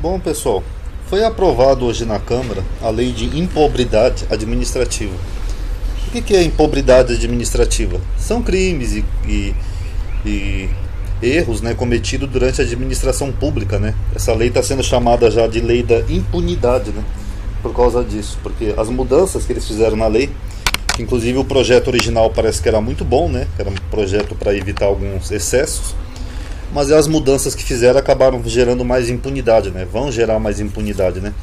Bom, pessoal, foi aprovado hoje na Câmara a lei de impobridade administrativa. O que é impobridade administrativa? São crimes e erros, né, cometidos durante a administração pública, né? Essa lei está sendo chamada já de lei da impunidade, né? Por causa disso, porque as mudanças que eles fizeram na lei, que inclusive o projeto original parece que era muito bom, né? Que era um projeto para evitar alguns excessos, mas as mudanças que fizeram acabaram gerando mais impunidade, né? Vão gerar mais impunidade, né?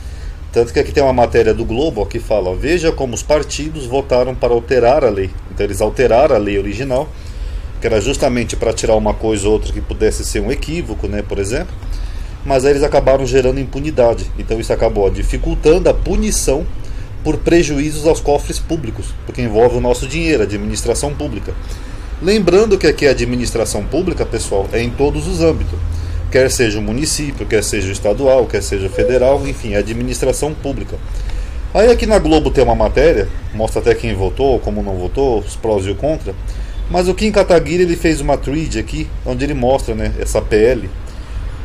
Tanto que aqui tem uma matéria do Globo, ó, que fala: veja como os partidos votaram para alterar a lei. Então eles alteraram a lei original, que era justamente para tirar uma coisa ou outra que pudesse ser um equívoco, né, por exemplo. Mas aí eles acabaram gerando impunidade. Então isso acabou dificultando a punição por prejuízos aos cofres públicos, porque envolve o nosso dinheiro, a administração pública. Lembrando que aqui a administração pública, pessoal, é em todos os âmbitos. Quer seja o município, quer seja o estadual, quer seja o federal, enfim, é administração pública. Aí aqui na Globo tem uma matéria, mostra até quem votou, como não votou, os prós e o contra. Mas o Kim Kataguiri, ele fez uma thread aqui, onde ele mostra, né, essa PL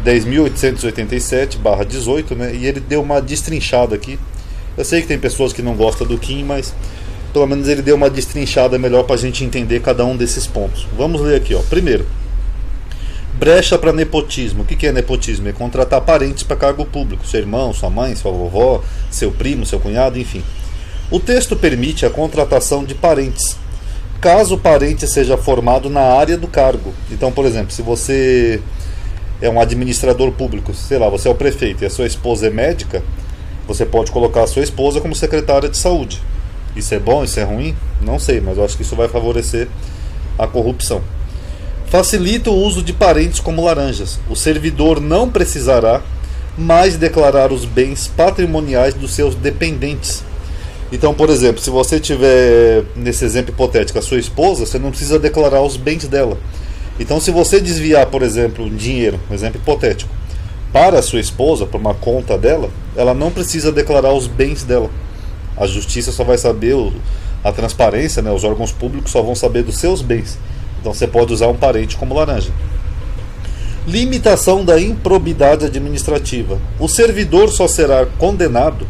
10.887/18, né, e ele deu uma destrinchada aqui. Eu sei que tem pessoas que não gostam do Kim, mas pelo menos ele deu uma destrinchada melhor para a gente entender cada um desses pontos. Vamos ler aqui, ó. Primeiro, brecha para nepotismo. O que é nepotismo? É contratar parentes para cargo público, seu irmão, sua mãe, sua vovó, seu primo, seu cunhado, enfim. O texto permite a contratação de parentes, caso o parente seja formado na área do cargo. Então, por exemplo, se você é um administrador público, sei lá, você é o prefeito e a sua esposa é médica, você pode colocar a sua esposa como secretária de saúde. Isso é bom, isso é ruim? Não sei, mas eu acho que isso vai favorecer a corrupção. Facilita o uso de parentes como laranjas. O servidor não precisará mais declarar os bens patrimoniais dos seus dependentes. Então, por exemplo, se você tiver, nesse exemplo hipotético, a sua esposa, você não precisa declarar os bens dela. Então, se você desviar, por exemplo, dinheiro, um exemplo hipotético, para a sua esposa, para uma conta dela, ela não precisa declarar os bens dela. A justiça só vai saber, a transparência, né, os órgãos públicos só vão saber dos seus bens. Então você pode usar um parente como laranja. Limitação da improbidade administrativa. O servidor só será condenado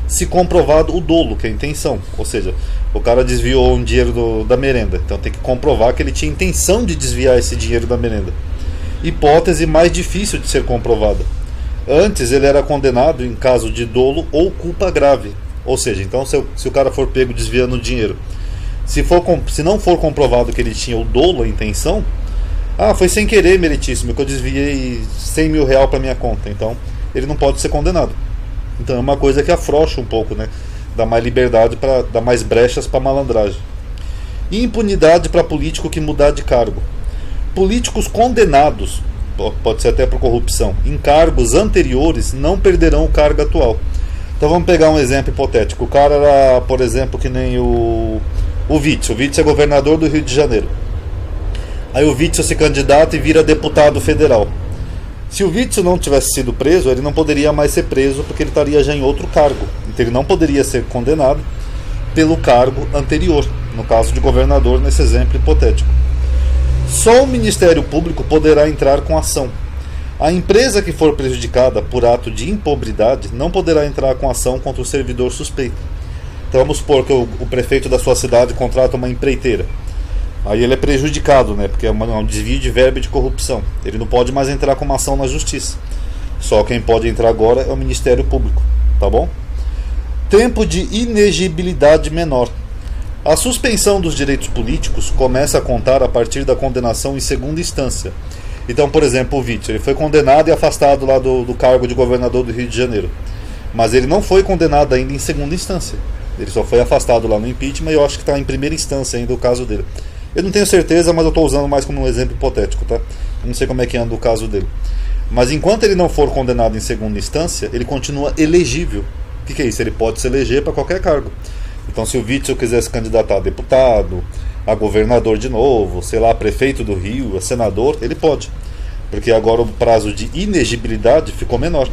se comprovado o dolo, que é a intenção. Ou seja, o cara desviou um dinheiro da merenda. Então tem que comprovar que ele tinha intenção de desviar esse dinheiro da merenda. Hipótese mais difícil de ser comprovada. Antes ele era condenado em caso de dolo ou culpa grave. Ou seja, então se o cara for pego desviando o dinheiro, se não for comprovado que ele tinha o dolo, a intenção, foi sem querer, meritíssimo, que eu desviei 100 mil reais para minha conta, então ele não pode ser condenado. Então é uma coisa que afrouxa um pouco, né? Dá mais liberdade, dá mais brechas para malandragem. Impunidade para político que mudar de cargo. Políticos condenados, pode ser até por corrupção, em cargos anteriores não perderão o cargo atual. Então vamos pegar um exemplo hipotético. O cara era, por exemplo, que nem o Witzel. O Witzel é governador do Rio de Janeiro. Aí o Witzel se candidata e vira deputado federal. Se o Witzel não tivesse sido preso, ele não poderia mais ser preso porque ele estaria já em outro cargo. Então ele não poderia ser condenado pelo cargo anterior, no caso de governador, nesse exemplo hipotético. Só o Ministério Público poderá entrar com ação. A empresa que for prejudicada por ato de impobridade não poderá entrar com ação contra o servidor suspeito. Então vamos supor que o prefeito da sua cidade contrata uma empreiteira. Aí ele é prejudicado, né, porque é um desvio de verba e de corrupção. Ele não pode mais entrar com uma ação na justiça. Só quem pode entrar agora é o Ministério Público, tá bom? Tempo de inegibilidade menor. A suspensão dos direitos políticos começa a contar a partir da condenação em segunda instância. Então, por exemplo, o Witzel, ele foi condenado e afastado lá do cargo de governador do Rio de Janeiro. Mas ele não foi condenado ainda em segunda instância. Ele só foi afastado lá no impeachment e eu acho que está em primeira instância ainda o caso dele. Eu não tenho certeza, mas eu estou usando mais como um exemplo hipotético, tá? Eu não sei como é que anda o caso dele. Mas enquanto ele não for condenado em segunda instância, ele continua elegível. O que é isso? Ele pode se eleger para qualquer cargo. Então, se o Witzel quiser se candidatar a deputado, a governador de novo, sei lá, prefeito do Rio, a senador, ele pode. Porque agora o prazo de inegibilidade ficou menor.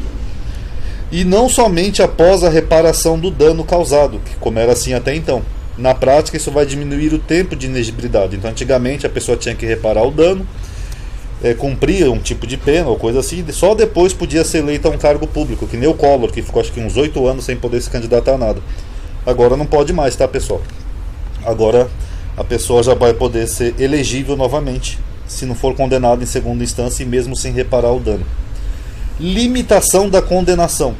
E não somente após a reparação do dano causado, que como era assim até então. Na prática, isso vai diminuir o tempo de inegibilidade. Então, antigamente, a pessoa tinha que reparar o dano, cumpria um tipo de pena ou coisa assim, só depois podia ser eleito a um cargo público, que nem o Collor, que ficou acho que uns 8 anos sem poder se candidatar a nada. Agora não pode mais, tá, pessoal? Agora a pessoa já vai poder ser elegível novamente, se não for condenado em segunda instância e mesmo sem reparar o dano. Limitação da condenação.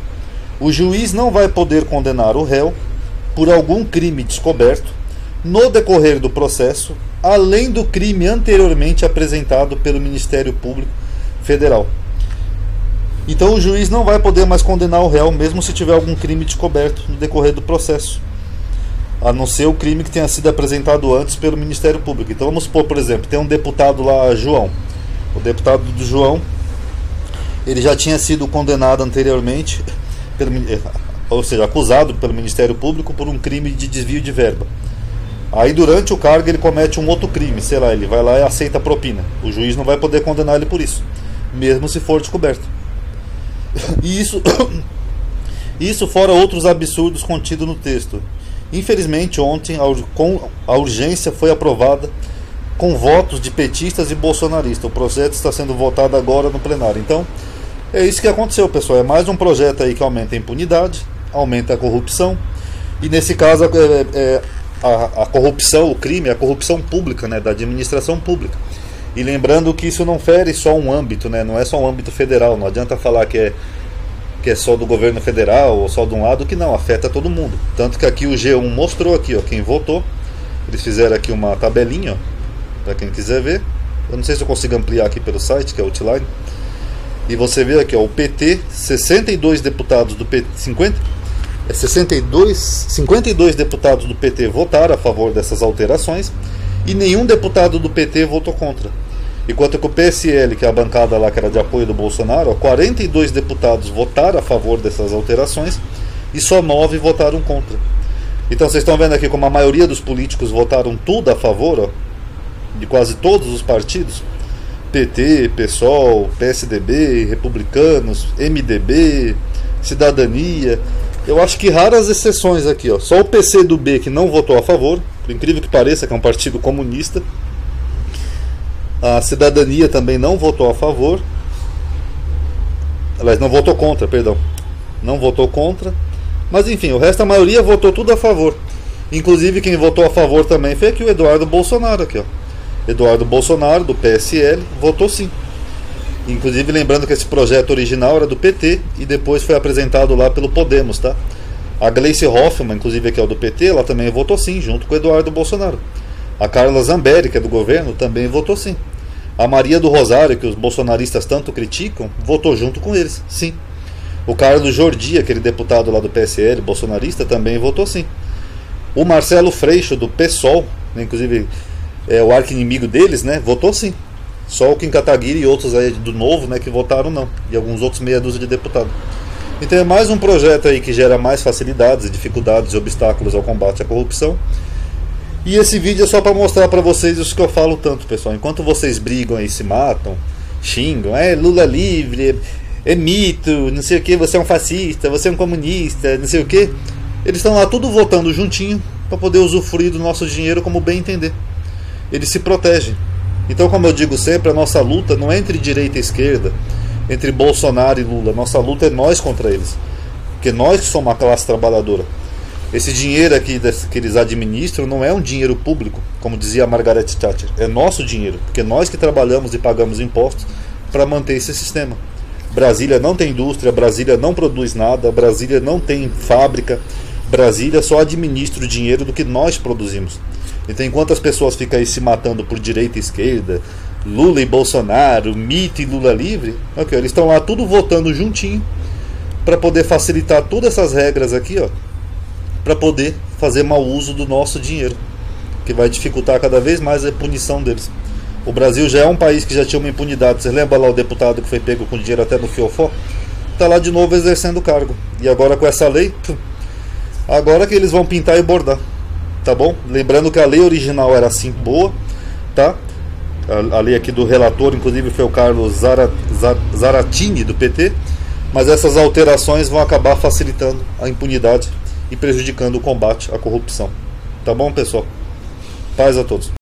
O juiz não vai poder condenar o réu por algum crime descoberto no decorrer do processo, além do crime anteriormente apresentado pelo Ministério Público Federal. Então o juiz não vai poder mais condenar o réu, mesmo se tiver algum crime descoberto no decorrer do processo, a não ser o crime que tenha sido apresentado antes pelo Ministério Público. Então vamos supor, por exemplo, tem um deputado lá, João. O deputado do João, ele já tinha sido condenado anteriormente, ou seja, acusado pelo Ministério Público por um crime de desvio de verba. Aí durante o cargo ele comete um outro crime, sei lá, ele vai lá e aceita propina. O juiz não vai poder condenar ele por isso, mesmo se for descoberto. E isso fora outros absurdos contidos no texto. Infelizmente ontem a urgência foi aprovada com votos de petistas e bolsonaristas. O projeto está sendo votado agora no plenário. Então é isso que aconteceu, pessoal. É mais um projeto aí que aumenta a impunidade, aumenta a corrupção. E nesse caso a corrupção, o crime, a corrupção pública, né, da administração pública. E lembrando que isso não fere só um âmbito, né, não é só um âmbito federal. Não adianta falar que é só do governo federal ou só de um lado, que não, afeta todo mundo. Tanto que aqui o G1 mostrou aqui, ó, quem votou. Eles fizeram aqui uma tabelinha, para quem quiser ver. Eu não sei se eu consigo ampliar aqui pelo site, que é o Outline. E você vê aqui, ó, o PT, 62 deputados do PT, 52 deputados do PT votaram a favor dessas alterações e nenhum deputado do PT votou contra. Enquanto que o PSL, que é a bancada lá que era de apoio do Bolsonaro, 42 deputados votaram a favor dessas alterações e só 9 votaram contra. Então vocês estão vendo aqui como a maioria dos políticos votaram tudo a favor, ó, de quase todos os partidos. PT, PSOL, PSDB, Republicanos, MDB, Cidadania. Eu acho que raras exceções aqui, ó. Só o PCdoB que não votou a favor, por incrível que pareça, que é um partido comunista. A Cidadania também não votou a favor. Aliás, não votou contra, perdão. Não votou contra. Mas enfim, o resto, a maioria votou tudo a favor. Inclusive quem votou a favor também foi aqui o Eduardo Bolsonaro, aqui, ó. Eduardo Bolsonaro, do PSL, votou sim. Inclusive lembrando que esse projeto original era do PT e depois foi apresentado lá pelo Podemos, tá? A Gleice Hoffmann, inclusive que é o do PT, ela também votou sim, junto com o Eduardo Bolsonaro. A Carla Zambelli, que é do governo, também votou sim. A Maria do Rosário, que os bolsonaristas tanto criticam, votou junto com eles, sim. O Carlos Jordi, aquele deputado lá do PSL, bolsonarista, também votou sim. O Marcelo Freixo, do PSOL, inclusive é o arqui-inimigo deles, né, votou sim. Só o Kim Kataguiri e outros aí do Novo, né, que votaram não. E alguns outros meia dúzia de deputados. Então é mais um projeto aí que gera mais facilidades, dificuldades e obstáculos ao combate à corrupção. E esse vídeo é só para mostrar para vocês isso que eu falo tanto, pessoal. Enquanto vocês brigam aí, se matam, xingam, Lula livre, é mito, não sei o que, você é um fascista, você é um comunista, não sei o que. Eles estão lá tudo votando juntinho para poder usufruir do nosso dinheiro como bem entender. Eles se protegem. Então, como eu digo sempre, a nossa luta não é entre direita e esquerda, entre Bolsonaro e Lula. Nossa luta é nós contra eles. Porque nós que somos a classe trabalhadora. Esse dinheiro aqui que eles administram não é um dinheiro público, como dizia a Margaret Thatcher. É nosso dinheiro, porque nós que trabalhamos e pagamos impostos para manter esse sistema. Brasília não tem indústria, Brasília não produz nada, Brasília não tem fábrica, Brasília só administra o dinheiro do que nós produzimos. Então, enquanto as pessoas ficam aí se matando por direita e esquerda, Lula e Bolsonaro, mito e Lula livre, okay, eles estão lá tudo votando juntinho para poder facilitar todas essas regras aqui, ó, para poder fazer mau uso do nosso dinheiro, que vai dificultar cada vez mais a punição deles. O Brasil já é um país que já tinha uma impunidade. Você lembra lá o deputado que foi pego com dinheiro até no fiofó? Está lá de novo exercendo o cargo. E agora com essa lei, agora que eles vão pintar e bordar. Tá bom? Lembrando que a lei original era assim, boa, tá? A lei aqui do relator, inclusive, foi o Carlos Zaratini, do PT. Mas essas alterações vão acabar facilitando a impunidade e prejudicando o combate à corrupção. Tá bom, pessoal? Paz a todos.